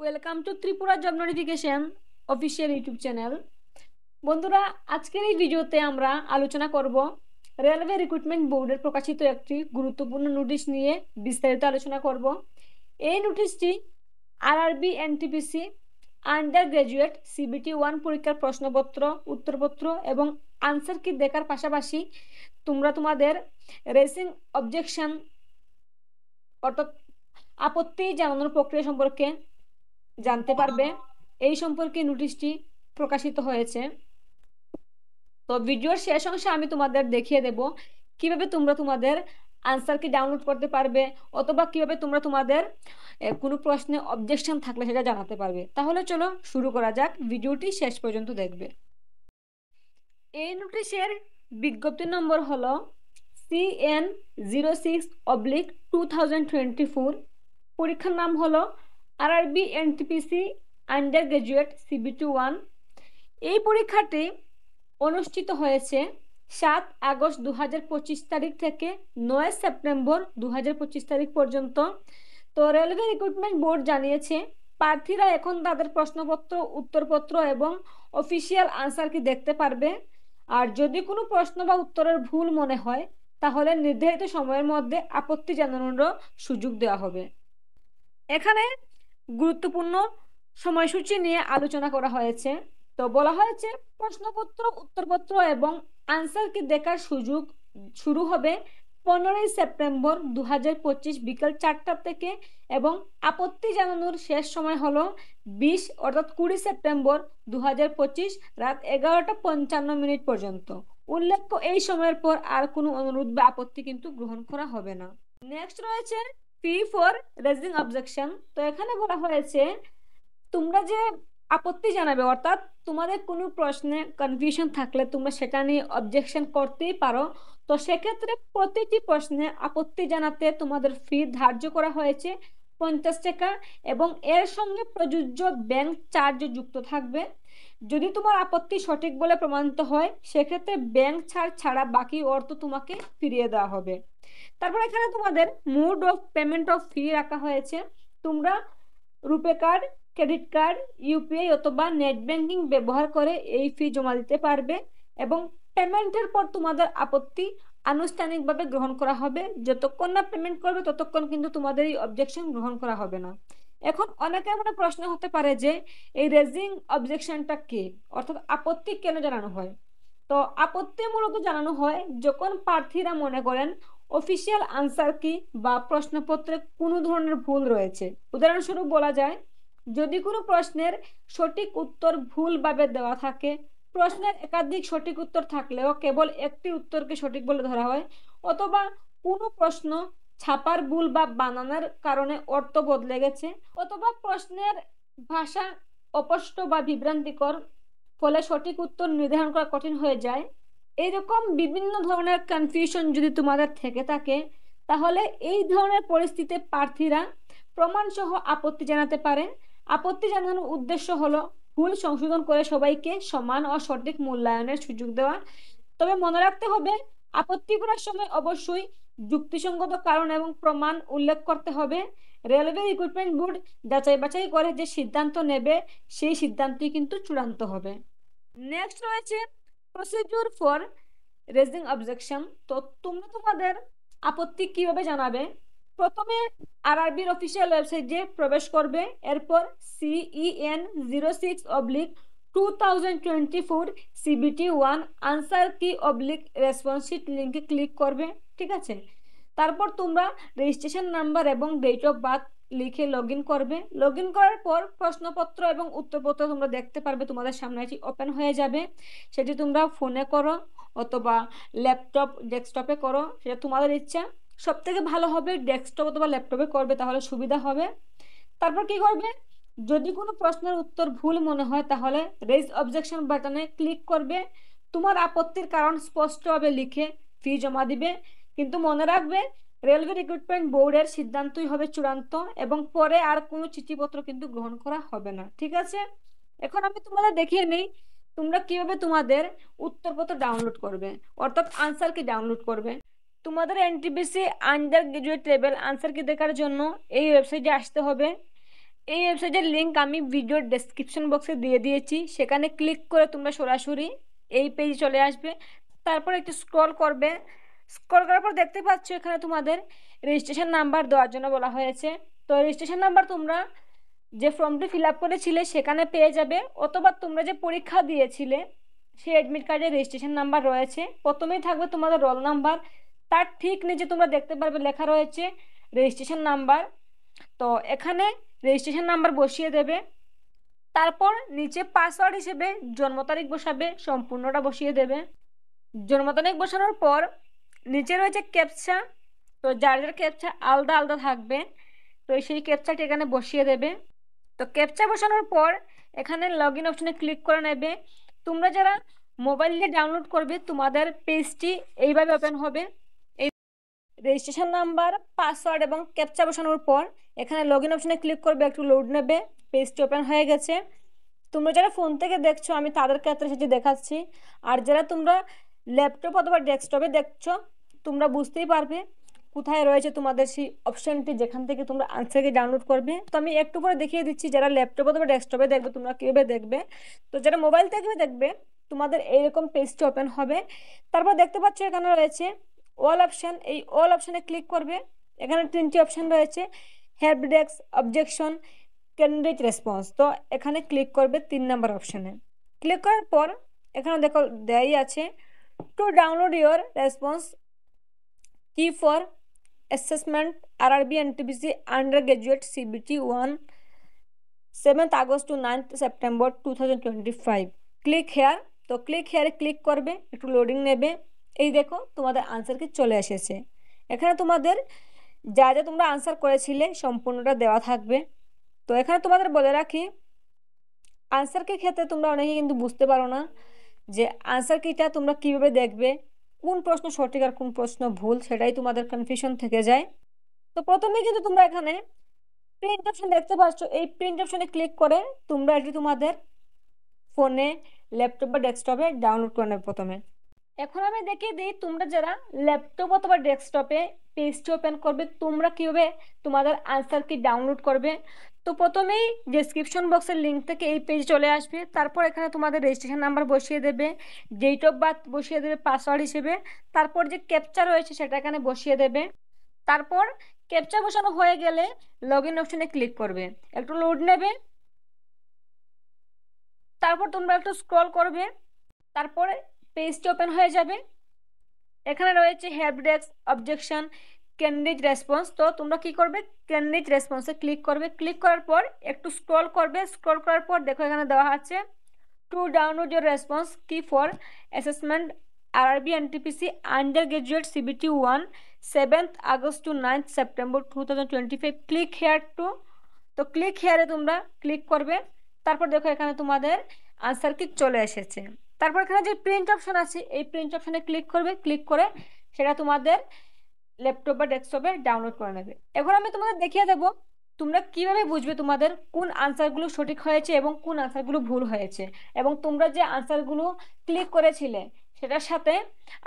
Welcome to Tripura job notification official YouTube channel. বন্ধুরা, আজকের এই ভিডিওতে আমরা আলোচনা করব রেলওয়ে রিক্রুটমেন্ট বোর্ডের প্রকাশিত একটি গুরুত্বপূর্ণ নোটিশ নিয়ে বিস্তারিত আলোচনা করব। এই নোটিশটি RRB NTPC under graduate CBT 1 পরীক্ষার প্রশ্নপত্র, উত্তরপত্র এবং আনসার কি দেখার পাশাপাশি তোমরা তোমাদের রেসিং অবজেকশন অর্থাৎ আপত্তি জানানোর প্রক্রিয়া সম্পর্কে জানতে পারবে। এই সম্পর্কে নোটিশটি প্রকাশিত হয়েছে। তো ভিডিওর শেষ অংশে আমি তোমাদের দেখিয়ে দেব কিভাবে তোমরা তোমাদের আনসার কি ডাউনলোড করতে পারবে, অথবা কিভাবে তোমরা তোমাদের কোনো প্রশ্নে অবজেকশন থাকলে সেটা জানাতে পারবে। তাহলে চলো শুরু করা যাক, ভিডিওটি শেষ পর্যন্ত দেখবে। এই নোটিশের বিজ্ঞপ্তি নম্বর হলো CN06/2024। পরীক্ষার নাম হলো RRB NTPC under graduate CBT 1। এই পরীক্ষাটি অনুষ্ঠিত হয়েছে 7 আগস্ট 2025 তারিখ থেকে 9 সেপ্টেম্বর 2025 তারিখ পর্যন্ত। তো রেলওয়ে রিক্রুটমেন্ট বোর্ড জানিয়েছে প্রার্থীরা এখন তাদের প্রশ্নপত্র, উত্তরপত্র এবং অফিসিয়াল আনসার কি দেখতে পারবে। আর যদি কোনো প্রশ্ন বা উত্তরের ভুল মনে হয় তাহলে নির্ধারিত সময়ের মধ্যে আপত্তি জানানোরও সুযোগ দেওয়া হবে। এখানে গুরুত্বপূর্ণ সময়সূচি নিয়ে আলোচনা করা হয়েছে। তো বলা হয়েছে প্রশ্নপত্র, উত্তরপত্র এবং আনসার কি দেখার সুযোগ শুরু হবে 15 সেপ্টেম্বর 2025 বিকাল 4টা থেকে এবং আপত্তি জানানোর শেষ সময় হলো 20 সেপ্টেম্বর 2025 রাত 11:55 পর্যন্ত। উল্লেখ্য, এই সময়ের পর আর কোনো অনুরোধ বা আপত্তি কিন্তু গ্রহণ করা হবে না। নেক্সট রয়েছে ফি ফর রেজিং অবজেকশন। তো এখানে বলা হয়েছে তোমরা যে আপত্তি জানাবে, অর্থাৎ তোমাদের কোনো প্রশ্নে কনফিউশন থাকলে তোমরা সেটা নিয়ে অবজেকশন করতেই পারো। তো সেক্ষেত্রে প্রতিটি প্রশ্নে আপত্তি জানাতে তোমাদের ফি ধার্য করা হয়েছে 50 টাকা এবং এর সঙ্গে প্রযোজ্য ব্যাংক চার্জ যুক্ত থাকবে। যদি তোমার আপত্তি সঠিক বলে প্রমাণিত হয় সেক্ষেত্রে ব্যাংক ছাড় ছাড়া বাকি অর্থ তোমাকে ফিরিয়ে দেওয়া হবে। তারপর এখানে তোমাদের মোড অফ পেমেন্ট অফ ফি রাখা হয়েছে। তোমরা রুপে কার্ড, ক্রেডিট কার্ড, ইউপিআই অথবা নেট ব্যাংকিং ব্যবহার করে এই ফি জমা দিতে পারবে এবং পেমেন্টের পর তোমাদের আপত্তি আনুষ্ঠানিকভাবে গ্রহণ করা হবে। যতক্ষণ না পেমেন্ট করবে ততক্ষণ কিন্তু তোমাদের এই অবজেকশন গ্রহণ করা হবে না। এখন অনেকের মনে প্রশ্ন হতে পারে যে এই রেজিং অবজেকশনটা কি, অর্থাৎ আপত্তি কেন জানানো হয়। তো আপত্তি মূলত জানানো হয় যখন প্রার্থীরা মনে করেন অফিসিয়াল আনসার কি বা প্রশ্নপত্রে কোনো ধরনের ভুল রয়েছে। উদাহরণস্বরূপ বলা যায়, যদি কোনো প্রশ্নের সঠিক উত্তর ভুলভাবে দেওয়া থাকে, প্রশ্নের একাধিক সঠিক উত্তর থাকলেও কেবল একটি উত্তরকে সঠিক বলে ধরা হয়, অথবা কোনো প্রশ্ন ছাপার ভুল বা বানানোর কারণে অর্থ বদলে গেছে, অথবা প্রশ্নের ভাষা অস্পষ্ট বা বিভ্রান্তিকর ফলে সঠিক উত্তর নির্ধারণ করা কঠিন হয়ে যায়। এইরকম বিভিন্ন ধরনের কনফিউশন যদি তোমাদের থেকে থাকে তাহলে এই ধরনের পরিস্থিতিতে প্রার্থীরা প্রমাণসহ আপত্তি জানাতে পারে। আপত্তি জানানোর উদ্দেশ্য হলো ভুল সংশোধন করে সবাইকে সমান ও সঠিক মূল্যায়নের সুযোগ দেওয়া। তবে মনে রাখতে হবে আপত্তি করার সময় অবশ্যই যুক্তিসঙ্গত কারণ এবং প্রমাণ উল্লেখ করতে হবে। রেলওয়ে রিক্রুটমেন্ট বোর্ড যাচাই বাছাই করে যে সিদ্ধান্ত নেবে সেই সিদ্ধান্তই কিন্তু চূড়ান্ত হবে। নেক্সট রয়েছে প্রসিডিউর ফর রেজিং অবজেকশন। তো তোমরা তোমাদের আপত্তি কিভাবে জানাবে? প্রথমে আরআরবির অফিসিয়াল ওয়েবসাইটে প্রবেশ করবে, এরপর CEN06/2024 CBT 1 আনসার কি রেসপন্স শিট লিঙ্কে ক্লিক করবে। ঠিক আছে, তারপর তোমরা রেজিস্ট্রেশন নাম্বার এবং ডেট অফ বার্থ লিখে লগ ইন করবে। লগ ইন করার পর প্রশ্নপত্র এবং উত্তরপত্র তোমরা দেখতে পারবে, তোমাদের সামনে এটি ওপেন হয়ে যাবে। সেটি তোমরা ফোনে করো অথবা ল্যাপটপ, ডেস্কটপে করো, সেটা তোমাদের ইচ্ছা। সব থেকে ভালো হবে ডেস্কটপ অথবা ল্যাপটপে করবে, তাহলে সুবিধা হবে। তারপর কি করবে, যদি কোনো প্রশ্নের উত্তর ভুল মনে হয় তাহলে রেজ অবজেকশন বাটনে ক্লিক করবে, তোমার আপত্তির কারণ স্পষ্টভাবে লিখে ফি জমা দিবে। কিন্তু মনে রাখবে রেলওয়ে রিক্রুটমেন্ট বোর্ডের সিদ্ধান্তই হবে চূড়ান্ত এবং পরে আর কোনো চিঠিপত্র কিন্তু গ্রহণ করা হবে না। ঠিক আছে, এখন আমি তোমাদের দেখিয়ে নেই তোমরা কিভাবে তোমাদের উত্তরপত্র ডাউনলোড করবে, অর্থাৎ আনসার কি ডাউনলোড করবে। তোমাদের NTPC under graduate level answer কি দেখার জন্য এই ওয়েবসাইটে আসতে হবে। এই ওয়েবসাইটের লিঙ্ক আমি ভিডিওর ডেসক্রিপশন বক্সে দিয়ে দিয়েছি, সেখানে ক্লিক করে তোমরা সরাসরি এই পেজে চলে আসবে। তারপর একটু স্ক্রল করবে, স্ক্রল করার পর দেখতে পাচ্ছ এখানে তোমাদের রেজিস্ট্রেশন নাম্বার দেওয়ার জন্য বলা হয়েছে। তো রেজিস্ট্রেশন নাম্বার তোমরা যে ফর্মটি ফিল আপ করেছিলে সেখানে পেয়ে যাবে, অথবা তোমরা যে পরীক্ষা দিয়েছিলে সেই অ্যাডমিট কার্ডে রেজিস্ট্রেশন নাম্বার রয়েছে, প্রথমেই থাকবে তোমাদের রোল নাম্বার, তার ঠিক নিচে তোমরা দেখতে পারবে লেখা রয়েছে রেজিস্ট্রেশন নাম্বার। তো এখানে রেজিস্ট্রেশন নাম্বার বসিয়ে দেবে, তারপর নিচে পাসওয়ার্ড হিসেবে জন্ম তারিখ বসাবে, সম্পূর্ণটা বসিয়ে দেবে। জন্ম তারিখ বসানোর পর নিচে রয়েছে ক্যাপচা, তো যার যার ক্যাপচা আলাদা আলাদা থাকবে, তো সেই ক্যাপচাটি এখানে বসিয়ে দেবে। তো ক্যাপচা বসানোর পর এখানে লগ ইন অপশনে ক্লিক করে নেবে। তোমরা যারা মোবাইল দিয়ে ডাউনলোড করবে তোমাদের পেজটি এইভাবে ওপেন হবে। এই রেজিস্ট্রেশন নাম্বার, পাসওয়ার্ড এবং ক্যাপচা বসানোর পর এখানে লগ ইন অপশনে ক্লিক করবে, একটু লোড নেবে, পেজটি ওপেন হয়ে গেছে। তোমরা যারা ফোন থেকে দেখছো আমি তাদের ক্ষেত্রে সেটি দেখাচ্ছি, আর যারা তোমরা ল্যাপটপ অথবা ডেস্কটপে দেখছো তোমরা বুঝতেই পারবে কোথায় রয়েছে তোমাদের সেই অপশানটি যেখান থেকে তোমরা আনসারকে ডাউনলোড করবে। তো আমি একটু পরে দেখিয়ে দিচ্ছি যারা ল্যাপটপ অথবা ডেস্কটপে দেখবে তোমরা কীভাবে দেখবে। তো যারা মোবাইল থেকে দেখবে তোমাদের এইরকম পেজটি ওপেন হবে। তারপর দেখতে পাচ্ছ এখানে রয়েছে অল অপশান, এই অল অপশানে ক্লিক করবে। এখানে 3টি অপশান রয়েছে, help desk, objection, candidate response. তো এখানে ক্লিক করবে 3 নম্বর অপশানে। ক্লিক করার পর এখানে দেখো দেয়াই আছে টু ডাউনলোড ইউর রেসপন্স কি for assessment RRB NTPC under graduate CBT 1 7th August to 9th September 2025 click here. তো ক্লিক হেয়ারে ক্লিক করবে, একটু লোডিং নেবে। এই দেখো তোমাদের আনসার কি চলে এসেছে। এখানে তোমাদের যা যা তোমরা আনসার করেছিলে সম্পূর্ণটা দেওয়া থাকবে। তো এখানে তোমাদের বলে রাখি আনসার কি ক্ষেত্রে তোমরা অনেকে কিন্তু বুঝতে পারো না যে আনসার কিটা তোমরা কিভাবে দেখবে, কোন প্রশ্ন সঠিক আর কোন প্রশ্ন ভুল, সেটাই তোমাদের কনফিউশন থেকে যায়। তো প্রথমে কিন্তু তোমরা এখানে প্রিন্ট অপশন দেখতে পাচ্ছ, এই প্রিন্ট অপশনে ক্লিক করে তোমরা এটি তোমাদের ফোনে, ল্যাপটপ বা ডেস্কটপে ডাউনলোড করে নেবে প্রথমে। এখন আমি দেখিয়ে দিই তোমরা যারা ল্যাপটপ অথবা ডেস্কটপে পেজটি ওপেন করবে তোমরা কীভাবে তোমাদের আনসার কি ডাউনলোড করবে। তো প্রথমেই ডেসক্রিপশন বক্সের লিঙ্ক থেকে এই পেজ চলে আসবে, তারপর এখানে তোমাদের রেজিস্ট্রেশন নাম্বার বসিয়ে দেবে, ডেট অফ বার্থ বসিয়ে দেবে পাসওয়ার্ড হিসেবে, তারপর যে ক্যাপচা রয়েছে সেটা এখানে বসিয়ে দেবে। তারপর ক্যাপচা বসানো হয়ে গেলে লগ ইন অপশনে ক্লিক করবে, একটু লোড নেবে। তারপর তোমরা একটু স্ক্রল করবে, তারপরে পেজটি ওপেন হয়ে যাবে। এখানে রয়েছে help desk, objection, candidate response. তো তোমরা কি করবে, ক্যান্ডিডেট রেসপন্সে ক্লিক করবে। ক্লিক করার পর একটু স্ক্রল করবে, স্ক্রল করার পর দেখো এখানে দেওয়া আছে টু ডাউনলোড ইউর রেসপন্স কি for assessment RRB NTPC under graduate CBT 1 7th August to 9th September 2025 click here two. তো ক্লিক হেয়ারে তোমরা ক্লিক করবে, তারপর দেখো এখানে তোমাদের আনসার কি চলে এসেছে। তারপর এখানে যে প্রিন্ট অপশন আছে এই প্রিন্ট অপশনে ক্লিক করবে, ক্লিক করে সেটা তোমাদের ল্যাপটপ বা ডেস্কটপে ডাউনলোড করে নেবে। এখন আমি তোমাদের দেখিয়ে দেবো তোমরা কিভাবে বুঝবে তোমাদের কোন আনসারগুলো সঠিক হয়েছে এবং কোন আনসারগুলো ভুল হয়েছে, এবং তোমরা যে আনসারগুলো ক্লিক করেছিলে সেটার সাথে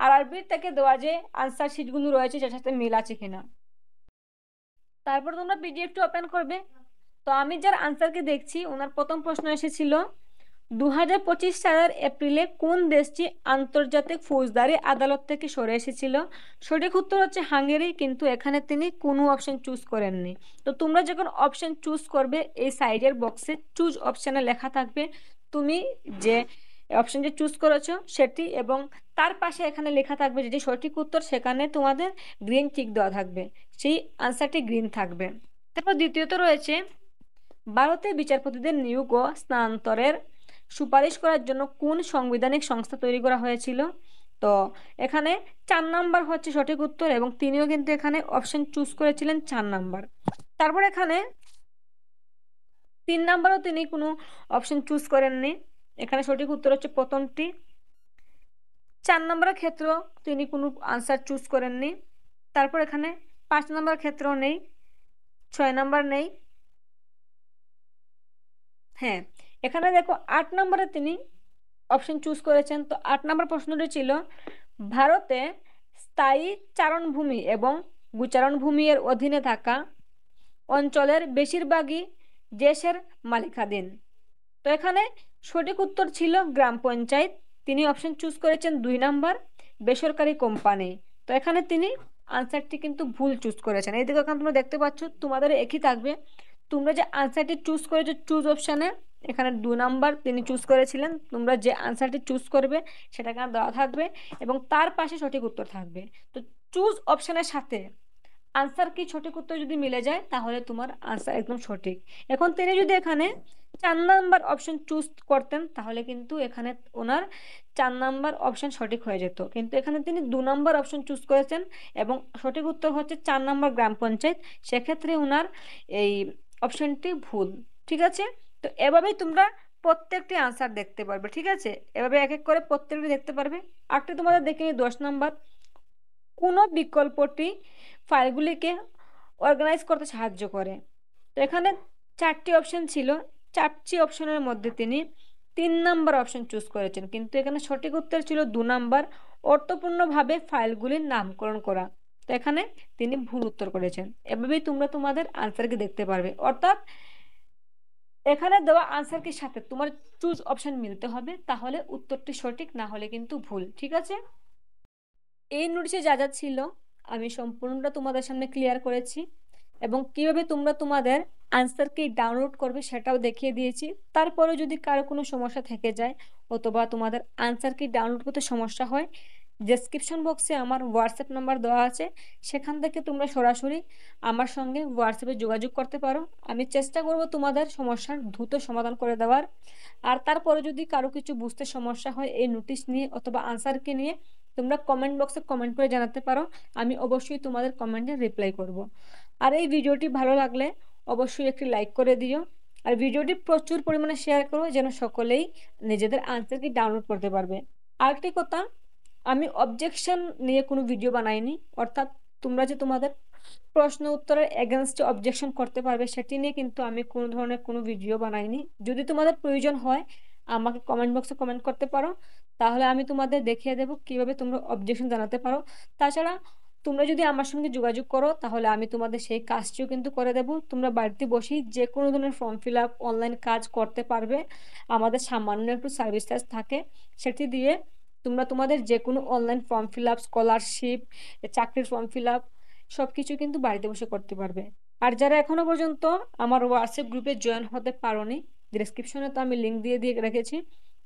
আরআরবির থেকে দেওয়া যে আনসার শিটগুলো রয়েছে সেটার সাথে মিল আছে কিনা। তারপর তোমরা পিডিএফটি ওপেন করবে। তো আমি যার আনসারকে দেখছি ওনার প্রথম প্রশ্ন এসেছিল 2025 সালের এপ্রিলে কোন দেশটি আন্তর্জাতিক ফৌজদারি আদালত থেকে সরে এসেছিল। সঠিক উত্তর হচ্ছে হাঙ্গেরি, কিন্তু এখানে তিনি কোনো অপশন চুজ করেননি। তো তোমরা যখন অপশন চুজ করবে এই সাইডের বক্সে চুজ অপশানে লেখা থাকবে তুমি যে অপশন যে চুজ করেছো সেটি, এবং তার পাশে এখানে লেখা থাকবে যেটি সঠিক উত্তর, সেখানে তোমাদের গ্রিন টিক দেওয়া থাকবে, সেই আনসারটি গ্রিন থাকবে। তারপর দ্বিতীয়ত রয়েছে ভারতের বিচারপতিদের নিয়োগ ও স্থানান্তরের সুপারিশ করার জন্য কোন সাংবিধানিক সংস্থা তৈরি করা হয়েছিল। তো এখানে 4 নাম্বার হচ্ছে সঠিক উত্তর, এবং তিনিও কিন্তু এখানে অপশন চুজ করেছিলেন 4 নাম্বার। তারপর এখানে 3 নাম্বারও তিনি কোনো অপশন চুজ করেননি, এখানে সঠিক উত্তর হচ্ছে প্রথমটি। 4 নাম্বারের ক্ষেত্রেও তিনি কোনো আনসার চুজ করেননি। তারপর এখানে 5 নাম্বার ক্ষেত্রেও নেই, 6 নাম্বার নেই। হ্যাঁ, এখানে দেখো 8 নম্বরে তিনি অপশন চুজ করেছেন। তো 8 নম্বর প্রশ্নটি ছিল ভারতে স্থায়ী চারণভূমি এবং গোচারণভূমি এর অধীনে থাকা অঞ্চলের বেশিরভাগই দেশের মালিকানাধীন। তো এখানে সঠিক উত্তর ছিল গ্রাম পঞ্চায়েত। তিনি অপশন চুজ করেছেন 2 নাম্বার, বেসরকারি কোম্পানি। তো এখানে তিনি আনসারটি কিন্তু ভুল চুজ করেছেন। এইদিকে এখন তোমরা দেখতে পাচ্ছ তোমাদের একই থাকবে। তোমরা যে আনসারটি চুজ করেছো চুজ অপশানে, এখানে 2 নাম্বার তিনি চুজ করেছিলেন। তোমরা যে আনসারটি চুজ করবে সেটা এখানে দেওয়া থাকবে এবং তার পাশে সঠিক উত্তর থাকবে। তো চুজ অপশানের সাথে আনসার কি সঠিক উত্তর যদি মিলে যায় তাহলে তোমার আনসার একদম সঠিক। এখন তিনি যদি এখানে 4 নাম্বার অপশন চুজ করতেন তাহলে কিন্তু এখানে ওনার 4 নাম্বার অপশন সঠিক হয়ে যেত, কিন্তু এখানে তিনি 2 নাম্বার অপশন চুজ করেছেন এবং সঠিক উত্তর হচ্ছে 4 নাম্বার গ্রাম পঞ্চায়েত। সেক্ষেত্রে ওনার এই অপশনটি ভুল। ঠিক আছে, তো এভাবেই তোমরা প্রত্যেকটি আনসার দেখতে পারবে। ঠিক আছে, এভাবে এক এক করে প্রত্যেকটি দেখতে পারবে। আরেকটি তোমাদের দেখে 10 নাম্বার, কোনো বিকল্পটি ফাইলগুলিকে অর্গানাইজ করতে সাহায্য করে। তো এখানে 4টি অপশন ছিল, 4টি অপশনের মধ্যে তিনি 3 নাম্বার অপশন চুজ করেছেন, কিন্তু এখানে সঠিক উত্তর ছিল 2 নাম্বার, অর্থপূর্ণভাবে ফাইলগুলির নামকরণ করা। তো এখানে তিনি ভুল উত্তর করেছেন। এভাবেই তোমরা তোমাদের আনসারকে দেখতে পারবে, অর্থাৎ এখানে দেওয়া আনসারটির সাথে তোমার চুজ অপশন মিলতে হবে, তাহলে উত্তরটি সঠিক, না হলে কিন্তু ভুল। ঠিক আছে, এই নোটিশে যা যা ছিল আমি সম্পূর্ণটা তোমাদের সামনে ক্লিয়ার করেছি এবং কিভাবে তোমরা তোমাদের আনসারকে ডাউনলোড করবে সেটাও দেখিয়ে দিয়েছি। তারপরে যদি কারো কোনো সমস্যা থেকে যায় অথবা তোমাদের আনসারকে ডাউনলোড করতে সমস্যা হয়, ডেসক্রিপশন বক্সে আমার হোয়াটসঅ্যাপ নাম্বার দেওয়া আছে, সেখান থেকে তোমরা সরাসরি আমার সঙ্গে হোয়াটসঅ্যাপে যোগাযোগ করতে পারো। আমি চেষ্টা করব তোমাদের সমস্যার দ্রুত সমাধান করে দেওয়ার। আর তারপরে যদি কারো কিছু বুঝতে সমস্যা হয় এই নোটিশ নিয়ে অথবা আনসারকে নিয়ে, তোমরা কমেন্ট বক্সে কমেন্ট করে জানাতে পারো, আমি অবশ্যই তোমাদের কমেন্টে রিপ্লাই করব। আর এই ভিডিওটি ভালো লাগলে অবশ্যই একটি লাইক করে দিও আর ভিডিওটি প্রচুর পরিমাণে শেয়ার করো, যেন সকলেই নিজেদের আনসারকে ডাউনলোড করতে পারবে। আরেকটি কথা, আমি অবজেকশন নিয়ে কোনো ভিডিও বানাইনি, অর্থাৎ তোমরা যে তোমাদের প্রশ্ন উত্তরের এগেনস্টে অবজেকশন করতে পারবে সেটি নিয়ে কিন্তু আমি কোনো ধরনের কোনো ভিডিও বানাইনি। যদি তোমাদের প্রয়োজন হয় আমাকে কমেন্ট বক্সে কমেন্ট করতে পারো, তাহলে আমি তোমাদের দেখিয়ে দেবো কিভাবে তোমরা অবজেকশন জানাতে পারো। তাছাড়া তোমরা যদি আমার সঙ্গে যোগাযোগ করো তাহলে আমি তোমাদের সেই কাজটিও কিন্তু করে দেবো। তোমরা বাড়িতে বসেই যে কোনো ধরনের ফর্ম ফিল আপ অনলাইন কাজ করতে পারবে। আমাদের সামান্য একটু সার্ভিস চার্জ থাকে, সেটি দিয়ে তোমরা তোমাদের যে কোনো online form fill up, scholarship, চাকরির ফর্ম ফিল আপ সব কিছু কিন্তু বাড়িতে বসে করতে পারবে। আর যারা এখনো পর্যন্ত আমার হোয়াটসঅ্যাপ গ্রুপে জয়েন হতে পারোনি, ডিসক্রিপশনে তো আমি লিঙ্ক দিয়ে রেখেছি,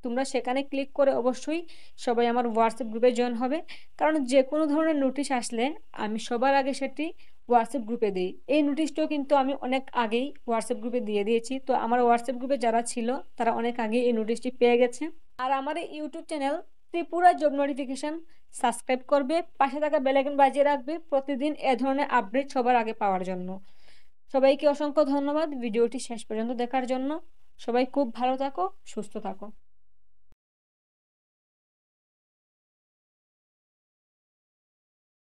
তোমরা সেখানে ক্লিক করে অবশ্যই সবাই আমার হোয়াটসঅ্যাপ গ্রুপে জয়েন হবে। কারণ যে কোনো ধরনের নোটিশ আসলে আমি সবার আগে সেটি হোয়াটসঅ্যাপ গ্রুপে দিই। এই নোটিশটাও কিন্তু আমি অনেক আগেই হোয়াটসঅ্যাপ গ্রুপে দিয়ে দিয়েছি, তো আমার হোয়াটসঅ্যাপ গ্রুপে যারা ছিল তারা অনেক আগেই এই নোটিশটি পেয়ে গেছে। আর আমার এই YouTube channel Tripura job notification subscribe করবে, পাশে থাকা বেল আইকন বাজিয়ে রাখবে প্রতিদিন এ ধরনের আপডেট সবার আগে পাওয়ার জন্য। সবাইকে অসংখ্য ধন্যবাদ ভিডিওটি শেষ পর্যন্ত দেখার জন্য। সবাই খুব ভালো থাকো, সুস্থ থাকো।